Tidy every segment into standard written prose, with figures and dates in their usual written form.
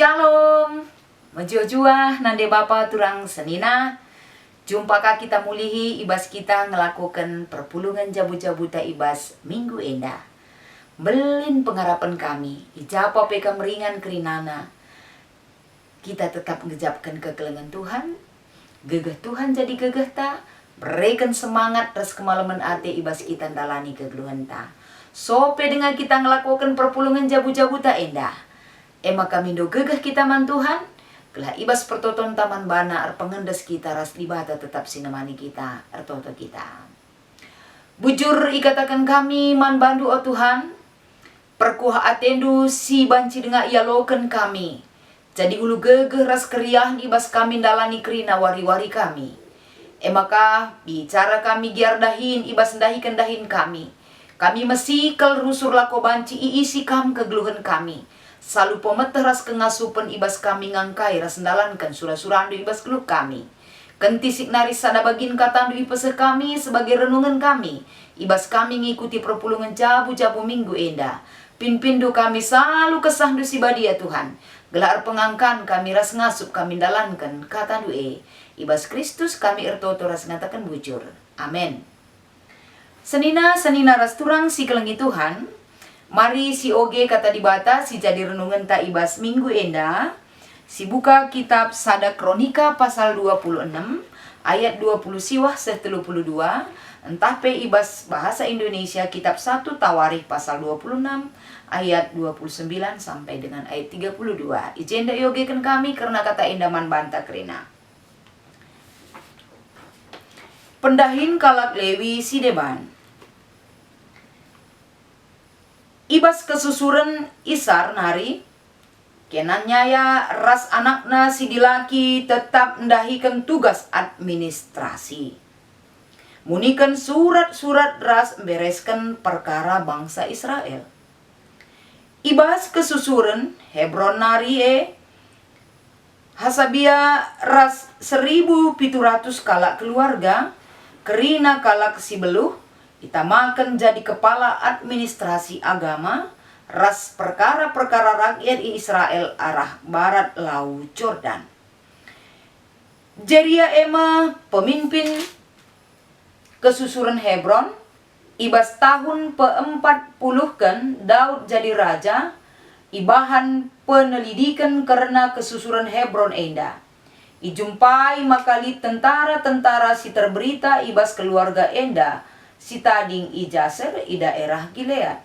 Shalom, menjua-jua nande bapa turang senina. Jumpakah kita mulihi ibas kita ngelakukan perpulungan jabu-jabuta ibas minggu endah. Belin pengharapan kami, ijapa peka meringan kerinana. Kita tetap ngejapkan kekelengan Tuhan, gegeh Tuhan jadi gegeh ta, berikan semangat res kemalaman ate ibas kita dalani kegeluhan ta. Sope dengan kita ngelakukan perpulungan jabu-jabuta endah. Ema kami do gegeh kita man Tuhan, kelah ibas pertoton taman bana ar pengendes kita ras libata tetap sinemani kita artoto kita. Bujur ikatakan kami man bandu o Tuhan, perkuah atendu si banci denga ialoken kami. Jadi ulu gegeh ras keriah ibas kami dalani kerina wari-wari kami. Emakah bicara kami giar dahin ibas dahikan dahin kami. Kami mesikel rusur lako banci iisi kam kegeluhan kami. Salu pemeteras kengasupan ibas kami ngangkai rasendalankan surah-surandu ibas keluk kami. Kentisik naris sada bagin katandu ipese kami sebagai renungan kami. Ibas kami ngikuti perpulungan jabu-jabu minggu endah. Pinpindu kami selalu kesahdu si badia Tuhan. Gelar pengangkan kami ras ngasup kami dalankan katandu Ibas Kristus kami ertoto ras ngatakan bujur. Amin. Senina ras turang si kelengi Tuhan. Mari si oge kata dibata si jadi renungan ta ibas minggu endah. Si buka kitab Sada Kronika pasal 26 ayat 20 siwah 32. Entah pe ibas bahasa Indonesia kitab 1 Tawarikh pasal 26 ayat 29 sampai dengan ayat 32. Ijenda yogekan kami karena kata endaman banta kerina. Pendahin kalak Lewi si deban. Ibas kesusuran Isar nari, kenanya ras anakna si dilaki tetap ndahikan tugas administrasi. Munikan surat-surat ras bereskan perkara bangsa Israel. Ibas kesusuran Hebron nari hasabia ras 1.700 kalak keluarga, kerina kalak si beluh, ditamakan jadi kepala administrasi agama ras perkara-perkara rakyat Israel arah barat Laut Jordan. Jeria ema pemimpin kesusuran Hebron, ibas tahun pe-40 kan Daud jadi raja, ibahan penelidikan karena kesusuran Hebron endah. Ijumpai makali tentara-tentara si terberita ibas keluarga endah, si tading ijaser i daerah Gilead.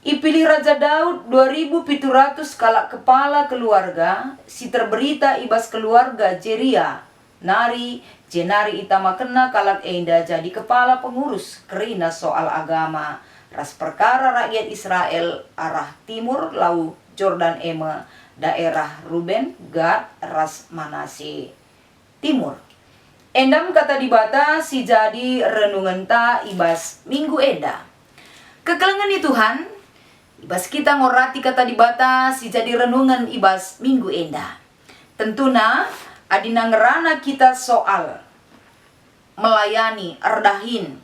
Ipilih Raja Daud 2.700 kalak kepala keluarga, si terberita ibas keluarga Jeria, nari jenari itama kena kalak enda jadi kepala pengurus kerina soal agama, ras perkara rakyat Israel arah timur Laut Jordan ema, daerah Ruben, Gad, ras Manase timur. Endam kata dibata si jadi renungan ta ibas minggu endah. Kekelengan itu Tuhan, ibas kita ngorati kata dibata si jadi renungan ibas minggu endah. Tentuna adina ngerana kita soal melayani erdahin,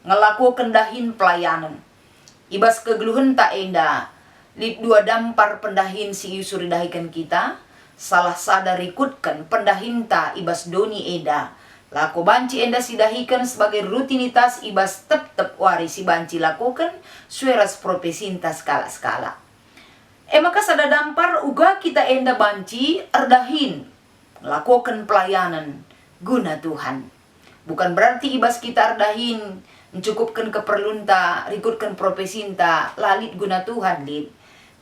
ngelakukan dahin pelayanan. Ibas kegeluhan tak endah, lip dua dampar pendahin si yusuri dahikan kita, salah sadar ikutkan pendahin ta ibas doni eda. Lako banci enda sidahikan sebagai rutinitas ibas tep wari si banci lakukan sueras profesintas skala-skala. Maka sada dampar uga kita enda banci erdahin lakukan pelayanan guna Tuhan. Bukan berarti ibas kita erdahin mencukupkan keperluan ta, rikutkan profesinta lalit guna Tuhan lid.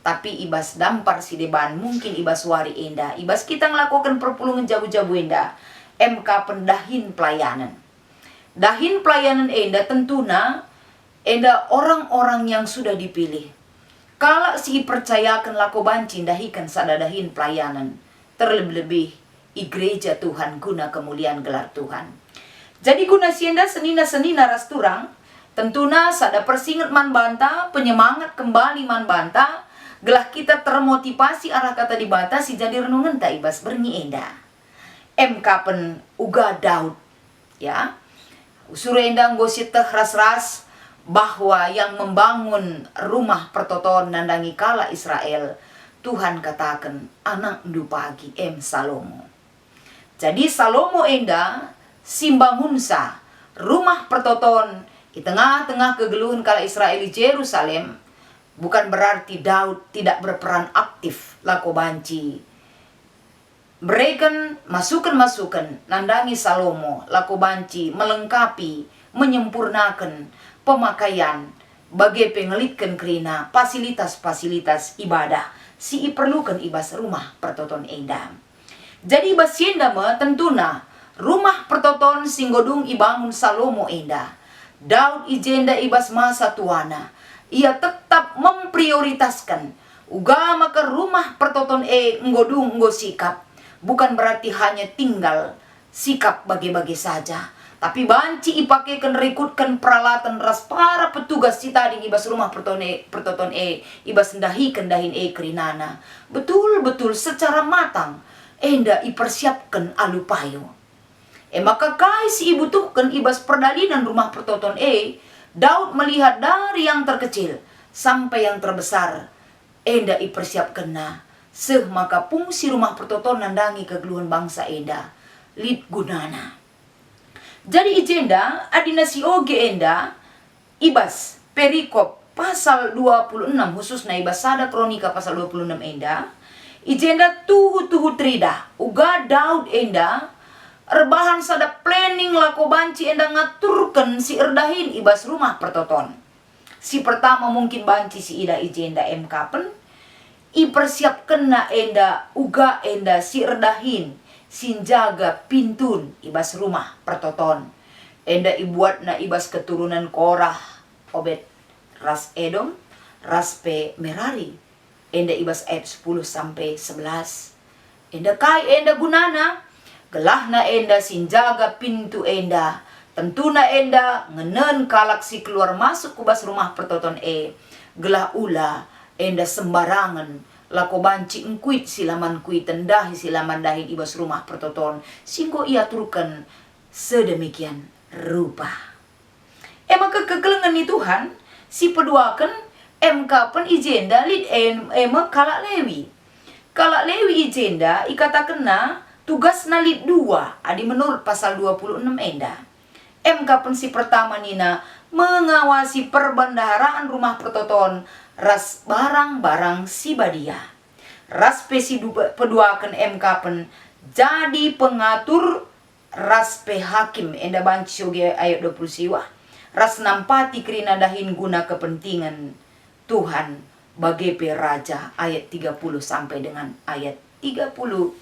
Tapi ibas dampar si deban mungkin ibas wari enda, ibas kita ngelakukan perpulungan jabu-jabu enda. MK pendahin pelayanan. Dahin pelayanan enda tentuna enda orang-orang yang sudah dipilih. Kalau si percayakan lako banci dahikan sadadahin pelayanan. Terlebih-lebih gereja Tuhan guna kemuliaan gelar Tuhan. Jadi guna sienda senina ras turang, tentuna sada persingat man banta, penyemangat kembali man banta, gelah kita termotivasi arah kata dibata si jadi renungan ta ibas bernyi enda. MK pen uga Daud ya usur endang gosit ras-ras bahwa yang membangun rumah pertoton nandangi kala Israel Tuhan katakan anak ndu pagi Salomo. Jadi Salomo enda simbangunsa rumah pertoton di tengah-tengah kegeluhan kala Israel di Yerusalem. Bukan berarti Daud tidak berperan aktif lako banci. Mereka masukan nandangi Salomo lako banci melengkapi, menyempurnakan pemakaian bagi pengelitkan kerina fasilitas-fasilitas ibadah si iperlukan ibas rumah pertoton enda. Jadi ibas yenda tentuna rumah pertoton singgodung ibangun Salomo enda. Daud ijenda ibas masa tuana. Ia tetap memprioritaskan ugama ke rumah pertoton ngodung sikap. Bukan berarti hanya tinggal sikap bagi-bagi saja, tapi banci ipakaikan rekutkan peralatan ras para petugas si tadi ibas rumah pertoton ibas ndahikan dahin kerinana. Betul-betul secara matang enda ipersiapkan alupayo. Maka kai si ibu tuhkan ibas perdalinan rumah pertoton Daud melihat dari yang terkecil sampai yang terbesar. Enda ipersiapkan maka fungsi rumah pertoton nandangi kegeluhan bangsa enda lid gunana. Jadi ijenda adina si oge enda ibas perikop pasal 26 khususnya ibas sada kronika pasal 26 enda ijenda tuhu trida uga Daud enda rebahan sada planning lako banci enda ngaturkan si erdahin ibas rumah pertoton. Si pertama mungkin banci si ida ijenda kapen ipersiapkan na enda uga enda si erdahin sinjaga pintun ibas rumah pertoton. Enda ibuat na ibas keturunan Korah, Obed, ras Edom, ras pe Merari. Enda ibas ayat 10 sampai 11. Enda kai enda gunana gelahna enda sinjaga pintu enda. Tentuna enda ngenen kalak si keluar masuk kubas rumah pertoton gelah ula enda sembarangan lako banci engkuit silaman kuit tendahi silaman dahin ibas rumah pertoton singgo ia turkan sedemikian rupa. Maka kekelengan ni Tuhan si peduakan kapen ijenda lid kalak Lewi. Kalak Lewi ijenda ikatakan tugas nalit 2 adi menurut pasal 26 enda. Kapen si pertama nina mengawasi perbendaharaan rumah pertoton ras barang-barang si badia. Ras pesi peduakan kapen jadi pengatur ras pe hakim enda banci oge ayat 20 siwa. Ras nampati kerina dahin guna kepentingan Tuhan bagi pe raja ayat 30 sampai dengan ayat 32.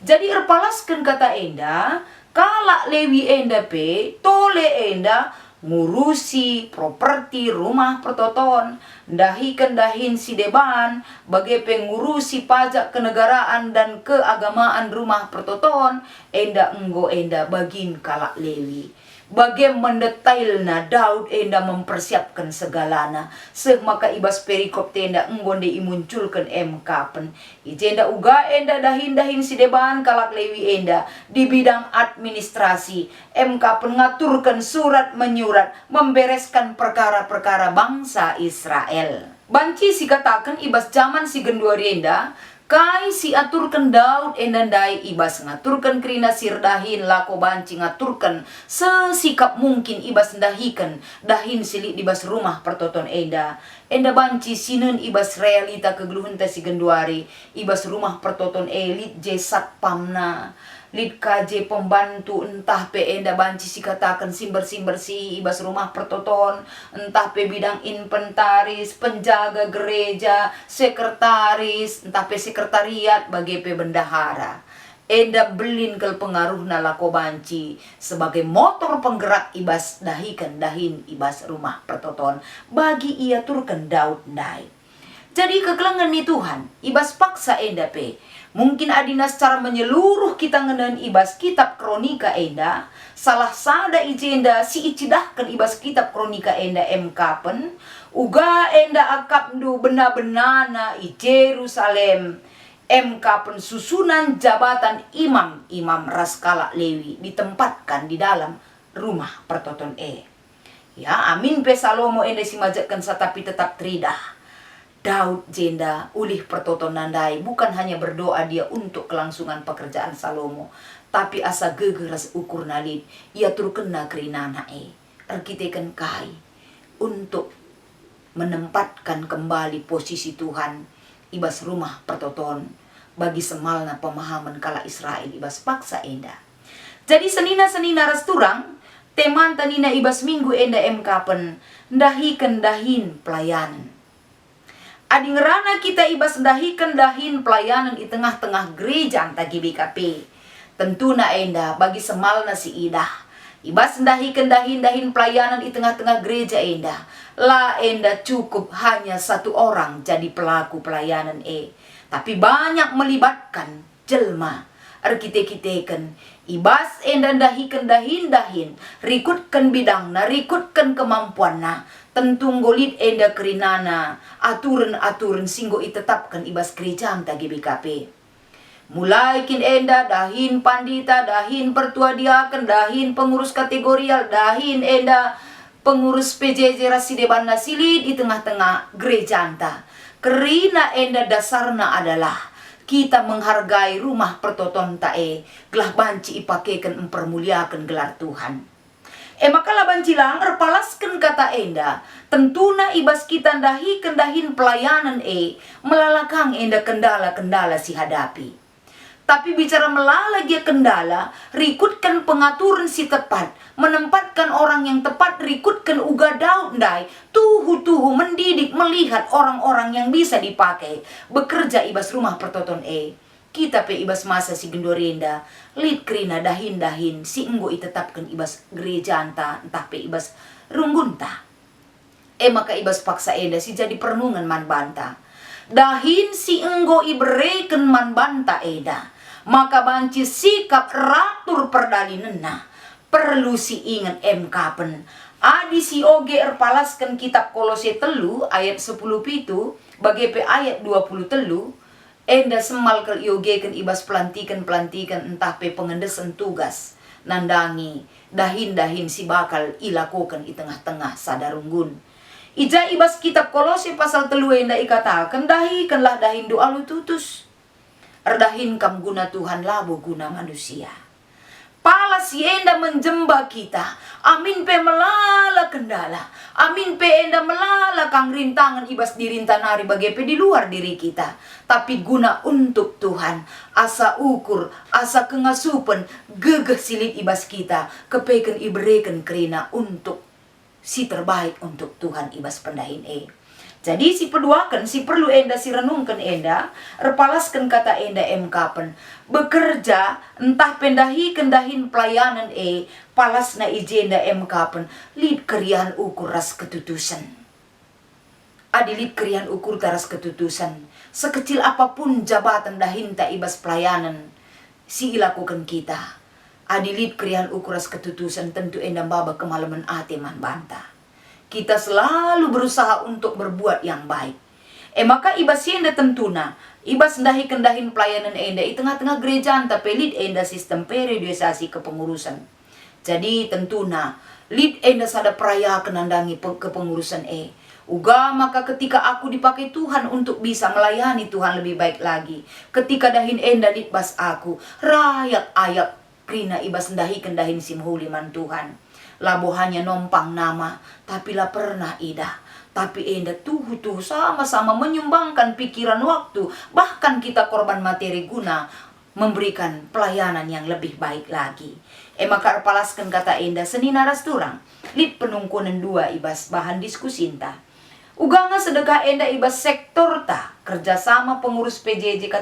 Jadi erpalaskan kata enda kalak Lewi enda pe tole enda ngurusi properti rumah pertoton dahikan dahin si deban bagi pengurusi pajak kenegaraan dan keagamaan rumah pertoton enda bagin kalak Lewi. Bagai mendetailna Daud enda mempersiapkan segalana. Maka ibas perikop tenda enggonde imunculkan kapen. Ijenda uga enda dahin si deban kalak Lewi enda di bidang administrasi. Kapen ngaturkan surat menyurat membereskan perkara-perkara bangsa Israel. Banci si katakan ibas zaman si genduari enda kai si aturkan Daud endandai ibas ngaturkan kerina sirdahin lako banci ngaturkan sesikap mungkin ibas ndahikan dahin silik ibas rumah pertoton enda banci sinun ibas realita kegeluhan si genduari ibas rumah pertoton elit jesat pamna lid KJ pembantu entah pe enda banci si katakan bersih ibas rumah pertoton entah pe bidang inventaris penjaga gereja sekretaris entah pe sekretariat bagi pe bendahara enda belin kel pengaruh lako banci sebagai motor penggerak ibas dahin ibas rumah pertoton bagi ia turkan Daud ndai. Jadi kegelengan ni Tuhan ibas paksa enda pe mungkin adina secara menyeluruh kita ngenan ibas kitab kronika enda salah sada ijenda si icidahkan ibas kitab kronika enda kapen uga enda akapndu bena-benana i Jerusalem kapen susunan jabatan imam ras kalak Lewi ditempatkan di dalam rumah pertoton ya amin pe Salomo enda si majakan satapi tetap tridah Daud jenda ulih pertoton nandai bukan hanya berdoa dia untuk kelangsungan pekerjaan Salomo, tapi asa gegeras ukur nalin ia turkena kerinana arkiteken kai untuk menempatkan kembali posisi Tuhan ibas rumah pertoton bagi semalna pemahaman kala Israel ibas paksa enda. Jadi senina resturang teman tanina ibas minggu enda kapen dahiken dahin pelayanan. Adi ngerana kita ibas dahiken dahin pelayanan di tengah-tengah gereja anta GBKP. Tentuna enda bagi semalna si idah. Ibas dahiken dahin pelayanan di tengah-tengah gereja enda. La enda cukup hanya satu orang jadi pelaku pelayanan tapi banyak melibatkan jelma arkiteken ibas enda dahiken dahin rikutkan bidangna rikutkan kemampuanna tentu golit enda kerinana aturan singgo itetapkan ibas gereja anta GBKP. Mulai kin enda dahin pandita, dahin pertua diaken, dahin pengurus kategorial, dahin enda pengurus PJJ Rasideban Nasili di tengah-tengah gereja anta. Kerina enda dasarna adalah kita menghargai rumah pertoton tae, gelah banci ipakekan mempermuliakan gelar Tuhan. Maka laban cilang erpalaskan kata enda, tentuna ibas kita dahi kendahin pelayanan melalakang enda kendala-kendala si hadapi. Tapi bicara melalagi kendala, rikutkan pengaturan si tepat, menempatkan orang yang tepat, rikutkan uga Daud ndai, tuhu mendidik, melihat orang-orang yang bisa dipakai, bekerja ibas rumah pertoton kita pe ibas masa si gendorenda, lid krina dahin si enggo itetapkan ibas gereja anta, entah pe ibas runggunta. Maka ibas paksa enda si jadi perenungan man banta. Dahin si enggo ibereken man banta eda. Maka banci sikap ratur perdalinena perlu si ingat kapen. Adi si oge erpalaskan kitab Kolose telu ayat 10 pitu bagi pe ayat 20 telu. Enda semal kel iogekan ibas pelantikan entah pe pengendesan tugas nandangi dahin si bakal ilakukan di tengah-tengah sadarunggun. Ija ibas kitab Kolose pasal telu enda ikatakan dahikanlah dahin doa lu tutus. Erdahin kam guna Tuhan labo guna manusia. Palas enda menjemba kita. Amin pe melala kendala. Amin pe enda melala kang rintangan ibas dirintanari bagi pe di luar diri kita. Tapi guna untuk Tuhan. Asa ukur, asa kengasupan, gegeh silit ibas kita. Kepeken ibereken kerina untuk si terbaik untuk Tuhan ibas pendahin Jadi si peduakan, si perlu enda si renungkan enda, repalaskan kata enda kapen. Bekerja, entah pendahi kendahin pelayanan palasna ijenda kapen. Lid kerian ukur ras ketutusan. Adilid kerian ukur taras ketutusan. Sekecil apapun jabatan dahin tak ibas pelayanan, si ilakukan kita. Adilid kerian ukur ras ketutusan tentu enda baba kemalaman man banta. Kita selalu berusaha untuk berbuat yang baik. Maka ibas enda tentuna, ibas dahi kendahin pelayanan enda di tengah-tengah gereja anta pelid enda sistem periodisasi kepengurusan. Jadi tentuna, lid enda sada peraya kenandangi kepengurusan Uga maka ketika aku dipakai Tuhan untuk bisa melayani Tuhan lebih baik lagi. Ketika dahin enda ditbas aku, rayak ayak krina ibas dahi kendahin simhuliman Tuhan. Labo hanya nompang nama, tapi lah pernah idah. Tapi enda tuh sama-sama menyumbangkan pikiran waktu. Bahkan kita korban materi guna memberikan pelayanan yang lebih baik lagi. Maka palaskan kata enda senina rasturang. Lid penungkunan dua ibas bahan diskusinta. Uganga sedekah enda ibas sektor ta. Kerjasama pengurus PJJ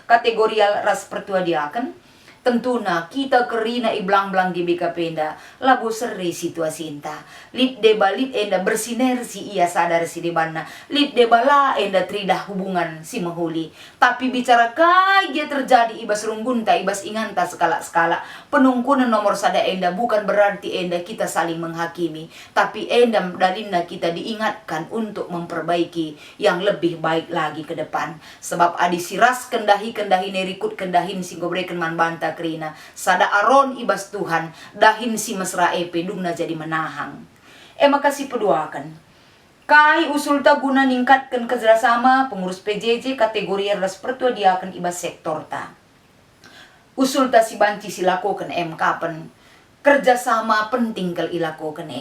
kategorial ras pertua diaken. Tentuna kita kerina iblang-blang GBKP enda labu seri situasi enta. Lid deba lid enda bersinergi ia sadar si debana. Lid deba la enda tridah hubungan si mahuli. Tapi bicara kaya terjadi ibas runggunta ibas inganta skala-skala. Penungkunan nomor sada enda bukan berarti enda kita saling menghakimi. Tapi enda dalina kita diingatkan untuk memperbaiki yang lebih baik lagi ke depan. Sebab adi siras kendahi nerikut kendahin si gobreken man banta krina sada aron ibas Tuhan dahin si mesra pedungna jadi menahang. Makasih peduakan Kai usul ta guna ningkatkan kerjasama pengurus PJJ kategori ras pertua dia akan ibas sektor ta. Usul ta si banci silakokan kapan kerjasama penting kal ilakokan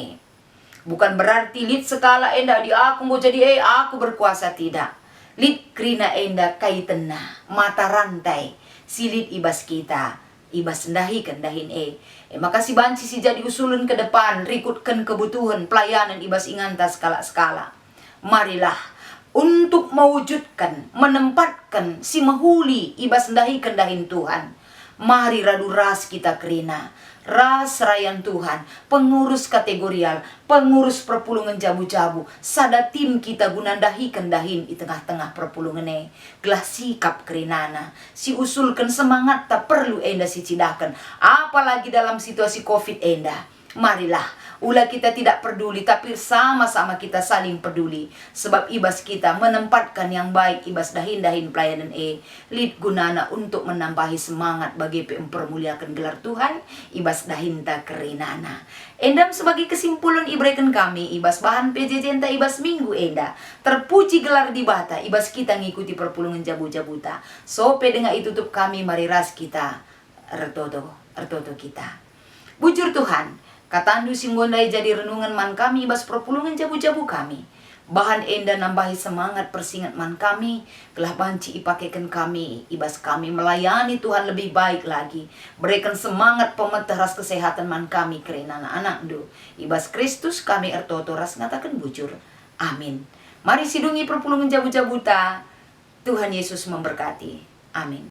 Bukan berarti lid sekala enda di aku mau jadi aku berkuasa, tidak. Lid krina enda kaitena mata rantai silit ibas kita. Ibas ndahi kendahin makasih banci si jadi usulun ke depan rikutkan kebutuhan pelayanan ibas inganta skala-skala. Marilah untuk mewujudkan menempatkan si mahuli ibas ndahi kendahin Tuhan. Mari radu ras kita kerina ras rayan Tuhan, pengurus kategorial, pengurus perpulungan jabu-jabu, sada tim kita gunandahi kendahin di tengah-tengah perpulungan gelah sikap kerinana, si usulkan semangat tak perlu enda si cidakan, apalagi dalam situasi COVID enda. Marilah, ulah kita tidak peduli, tapi sama-sama kita saling peduli. Sebab ibas kita menempatkan yang baik, ibas dahin-dahin pelayanan lid gunana untuk menambahi semangat bagi mempermuliakan gelar Tuhan, ibas dahinta kerinana. Endam sebagai kesimpulan ibreken kami, ibas bahan PJJ enta ibas minggu enda. Terpuji gelar di bata, ibas kita ngikuti perpulungan jabu-jabuta. So, dengan itu tutup kami, mari ras kita, ertoto kita. Bujur Tuhan, katandu singgondai jadi renungan man kami ibas perpulungan jabu-jabu kami. Bahan enda nambahi semangat persingat man kami, telah banci ipakekan kami, ibas kami melayani Tuhan lebih baik lagi. Berikan semangat pemerintah ras kesehatan man kami kerana anak-anak do. Ibas Kristus kami ertoto ras ngatakan bujur. Amin. Mari sidungi perpulungan jabu-jabuta. Tuhan Yesus memberkati. Amin.